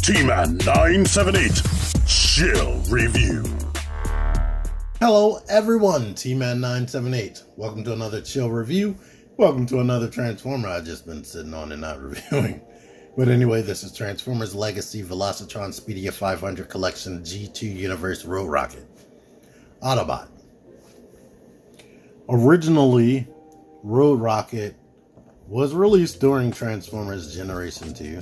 T-Man 978 Chill Review. Hello everyone, T-Man 978. Welcome to another Chill Review. Welcome to another Transformer I've just been sitting on and not reviewing. But anyway, this is Transformers Legacy Velocitron Speedia 500 Collection G2 Universe Road Rocket Autobot. Originally, Road Rocket was released during Transformers Generation 2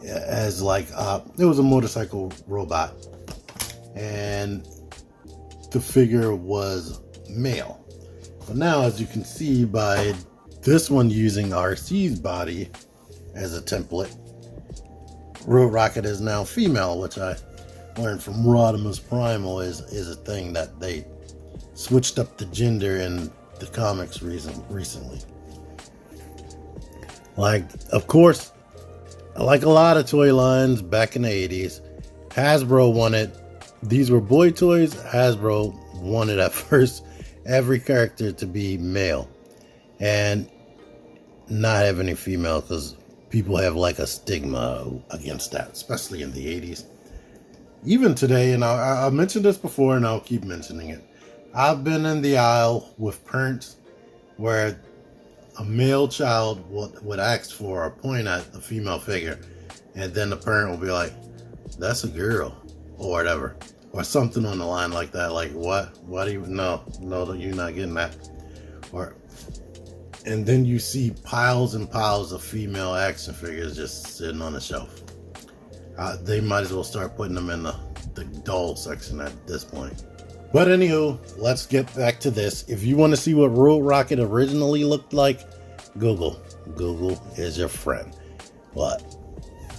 as it was a motorcycle robot, and the figure was male. But now, as you can see by this one using RC's body as a template, Road Rocket is now female, which I learned from Rodimus Primal is a thing that they switched up the gender in the comics recently. Of course, like a lot of toy lines back in the 80s, Hasbro wanted, these were boy toys, Hasbro wanted at first every character to be male and not have any female, because people have a stigma against that, especially in the 80s. Even today, and I mentioned this before and I'll keep mentioning it, I've been in the aisle with parents where a male child would ask for or point at a female figure, and then the parent will be like, that's a girl, or whatever, or something on the line like that, like, what do you, no, you're not getting that. And then you see piles and piles of female action figures just sitting on the shelf. They might as well start putting them in the doll section at this point. But anywho, let's get back to this. If you want to see what Road Rocket originally looked like, Google. Google is your friend. But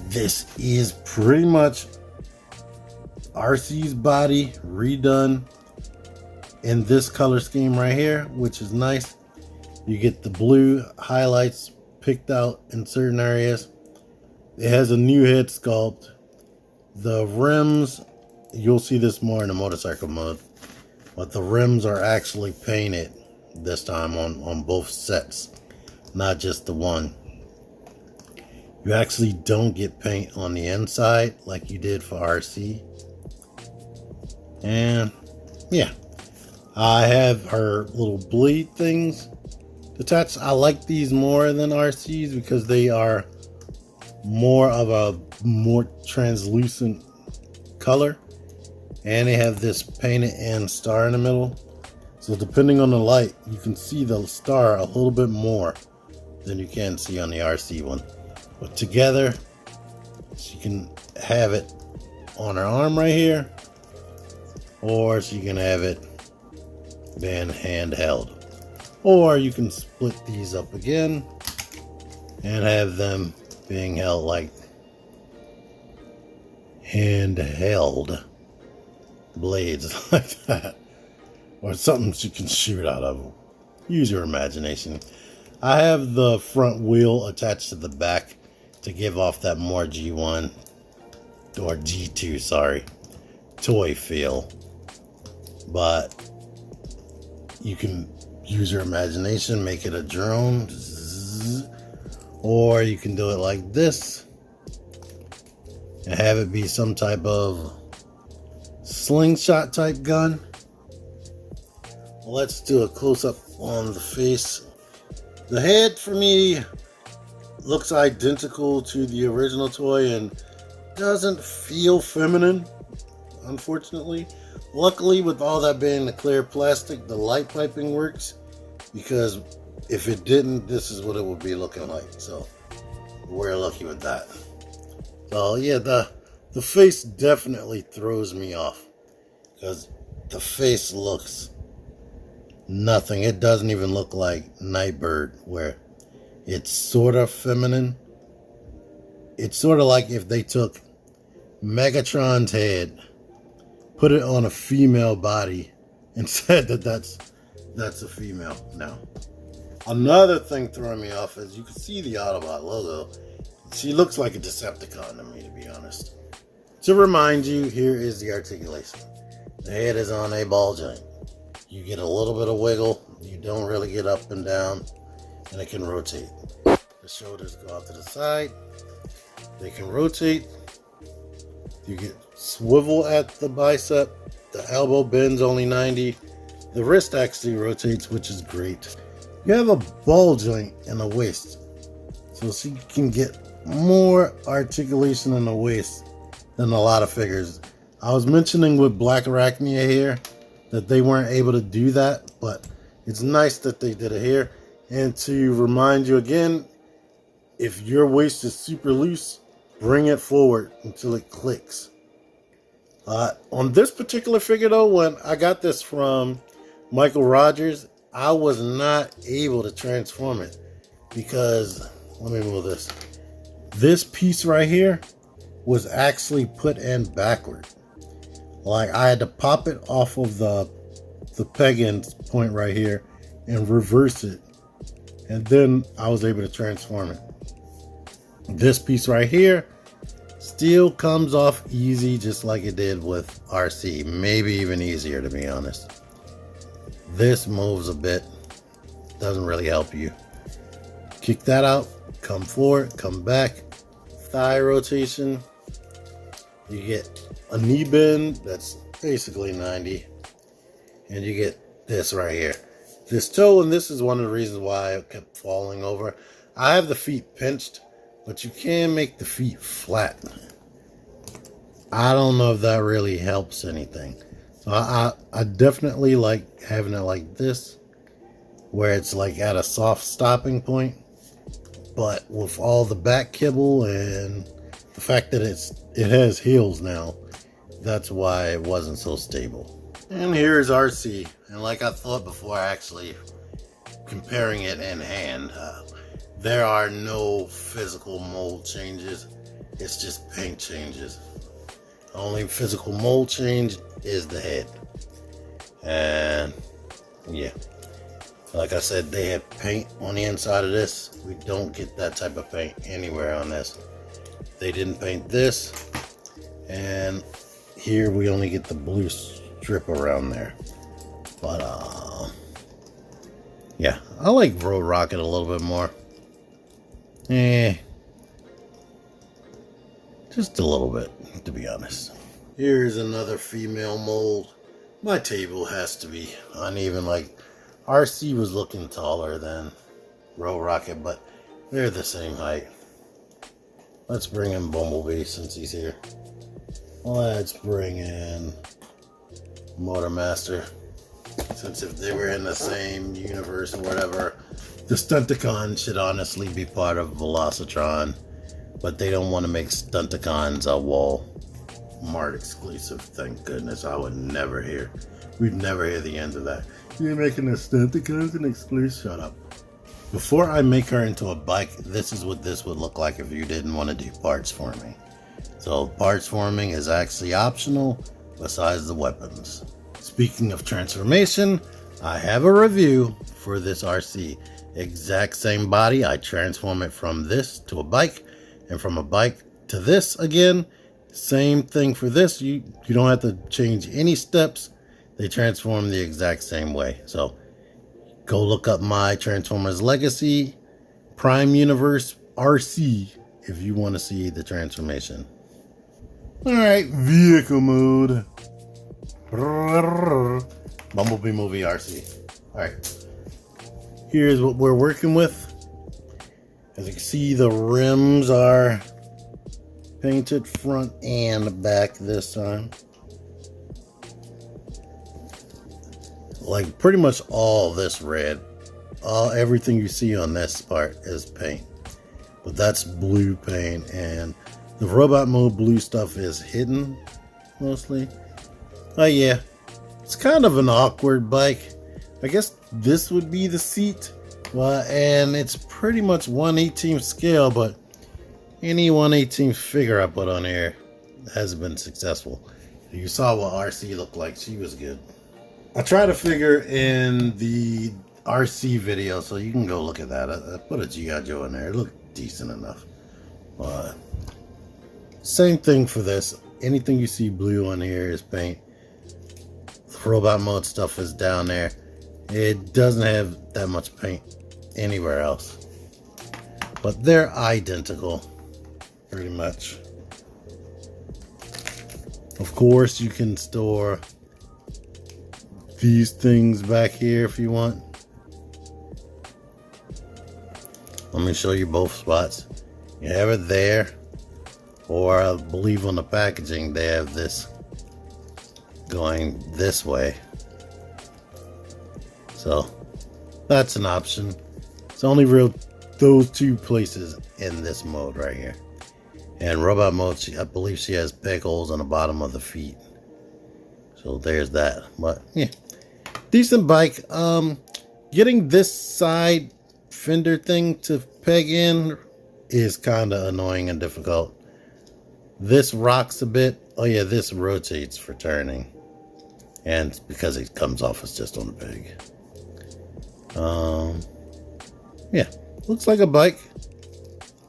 this is pretty much RC's body redone in this color scheme right here, which is nice. You get the blue highlights picked out in certain areas. It has a new head sculpt. The rims, you'll see this more in the motorcycle mode, but the rims are actually painted this time on both sets, not just the one. You actually don't get paint on the inside like you did for RC. And yeah, I have her little bleed things attached. I like these more than RC's because they are more of a more translucent color, and they have this painted in star in the middle, so depending on the light you can see the star a little bit more than you can see on the RC one. But together she can have it on her arm right here, or she can have it being handheld, or you can split these up again and have them being held like handheld blades like that, or something you can shoot out of them. Use your imagination. I have the front wheel attached to the back to give off that more G1 or G2, sorry, toy feel, but you can use your imagination, make it a drone, or you can do it like this and have it be some type of slingshot type gun. Let's do a close-up on the face. The head for me looks identical to the original toy and doesn't feel feminine, unfortunately. Luckily, with all that being the clear plastic, the light piping works, because if it didn't, this is what it would be looking like. So we're lucky with that. So yeah, the face definitely throws me off, because the face looks nothing. It doesn't even look like Nightbird, where it's sort of feminine. It's sort of like if they took Megatron's head, put it on a female body, and said that that's a female now. Another thing throwing me off is you can see the Autobot logo. She looks like a Decepticon to me, to be honest. To remind you, here is the articulation. The head is on a ball joint. You get a little bit of wiggle. You don't really get up and down, and it can rotate. The shoulders go out to the side. They can rotate. You get swivel at the bicep. The elbow bends only 90. The wrist actually rotates, which is great. You have a ball joint in the waist, so you can get more articulation in the waist than a lot of figures. I was mentioning with Black Arachnia here that they weren't able to do that, but it's nice that they did it here. And to remind you again, if your waist is super loose, bring it forward until it clicks. On this particular figure though, when I got this from Michael Rogers, I was not able to transform it because, let me move this. This piece right here was actually put in backward. Like I had to pop it off of the peg end point right here and reverse it. And then I was able to transform it. This piece right here still comes off easy, just like it did with RC. Maybe even easier, to be honest. This moves a bit. Doesn't really help you. Kick that out. Come forward. Come back. Thigh rotation. You get a knee bend. That's basically 90. And you get this right here. This toe, and this is one of the reasons why I kept falling over. I have the feet pinched, but you can make the feet flat. I don't know if that really helps anything. So I definitely like having it like this, where it's like at a soft stopping point. But with all the back kibble and the fact that it has heels now, that's why it wasn't so stable. And here's RC. And like I thought before, actually comparing it in hand, there are no physical mold changes. It's just paint changes. The only physical mold change is the head. And yeah, like I said, they have paint on the inside of this. We don't get that type of paint anywhere on this. They didn't paint this. And here we only get the blue strip around there. But yeah, I like Road Rocket a little bit more. Just a little bit, to be honest. Here's another female mold. My table has to be uneven. Like RC was looking taller than Road Rocket, but they're the same height. Let's bring in Bumblebee since he's here. Let's bring in Motormaster, since if they were in the same universe or whatever. The Stunticon should honestly be part of Velocitron, but they don't want to make Stunticons a Walmart exclusive. Thank goodness. I would never hear. We'd never hear the end of that. You're making the Stunticons an exclusive? Shut up. Before I make her into a bike, this is what this would look like if you didn't want to do parts forming. So parts forming is actually optional besides the weapons. Speaking of transformation, I have a review for this RC. Exact same body. I transform it from this to a bike, and from a bike to this again. Same thing for this. You don't have to change any steps. They transform the exact same way. So go look up my Transformers Legacy Prime Universe RC if you want to see the transformation. Alright, vehicle mode. Bumblebee movie RC. Alright. Here's what we're working with. As you can see, the rims are painted front and back this time. Like pretty much all this red. Everything you see on this part is paint. But that's blue paint, and the robot mode blue stuff is hidden mostly. Yeah, it's kind of an awkward bike. I guess this would be the seat, and it's pretty much 1/18 scale, but any 1/18 figure I put on here has been successful. You saw what RC looked like. She was good. I tried to figure in the RC video, so you can go look at that. I put a G.I. Joe in there. It looked decent enough. Same thing for this. Anything you see blue on here is paint. The robot mode stuff is down there. It doesn't have that much paint anywhere else. But they're identical, pretty much. Of course, you can store these things back here if you want. Let me show you both spots. You have it there, or I believe on the packaging they have this going this way. So that's an option. It's only real those two places in this mode right here. And robot mode, I believe she has peg holes on the bottom of the feet. So there's that. But yeah, decent bike. Getting this side fender thing to peg in is kind of annoying and difficult. This rocks a bit. Oh yeah, this rotates for turning. And because it comes off, it's just on the peg. Yeah, looks like a bike.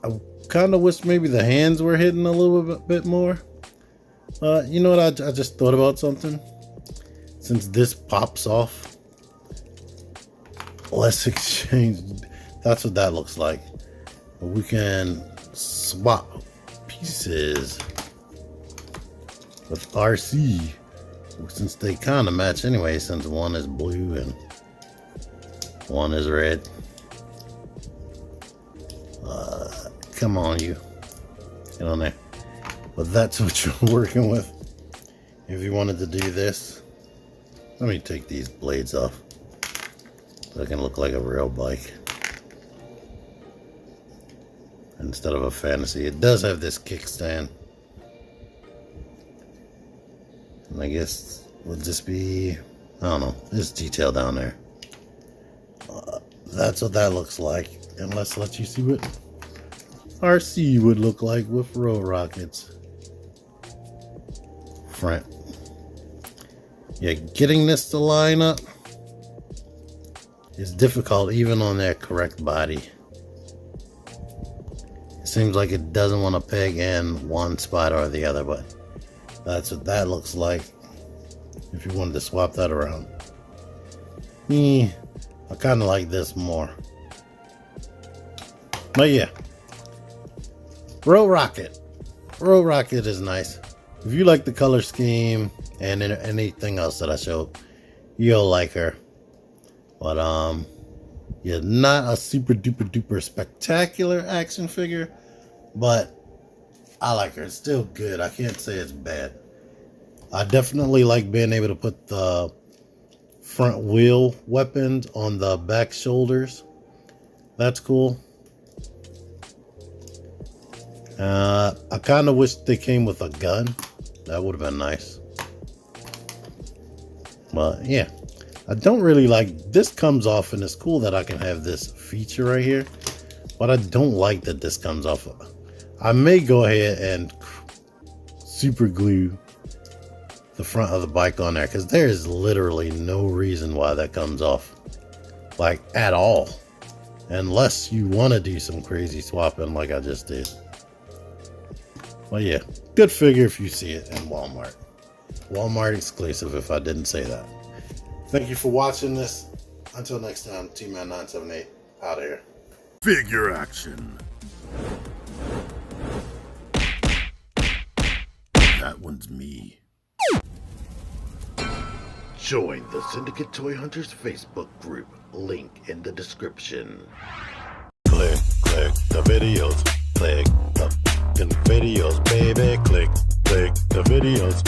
I kind of wish maybe the hands were hidden a little bit more. You know what? I just thought about something. Since this pops off, let's exchange. That's what that looks like. We can swap pieces with RC, since they kind of match anyway, since one is blue and one is red. Come on, you. Get on there. But that's what you're working with. If you wanted to do this, let me take these blades off so it can look like a real bike instead of a fantasy. It does have this kickstand, and I guess would just be, I don't know, this detail down there. That's what that looks like. And let's let you see what RC would look like with roll rockets front. Yeah, getting this to line up is difficult even on that correct body. It seems like it doesn't want to peg in one spot or the other, but that's what that looks like if you wanted to swap that around. I kind of like this more. But yeah, Roll Rocket is nice. If you like the color scheme and anything else that I showed, you'll like her. But yeah, not a super duper duper spectacular action figure, but I like her. It's still good. I can't say it's bad. I definitely like being able to put the front wheel weapons on the back shoulders. That's cool. I kind of wish they came with a gun. That would have been nice. But yeah, I don't really like this. Comes off, and it's cool that I can have this feature right here, but I don't like that this comes off. I may go ahead and super glue the front of the bike on there, because there is literally no reason why that comes off, like at all, unless you want to do some crazy swapping like I just did. Well, yeah, good figure if you see it in Walmart. Walmart exclusive if I didn't say that. Thank you for watching this. Until next time, T-Man978 out of here. Figure action. That one's me. Join the Syndicate Toy Hunters Facebook group. Link in the description. Click the videos. Click the videos, baby. Click the videos.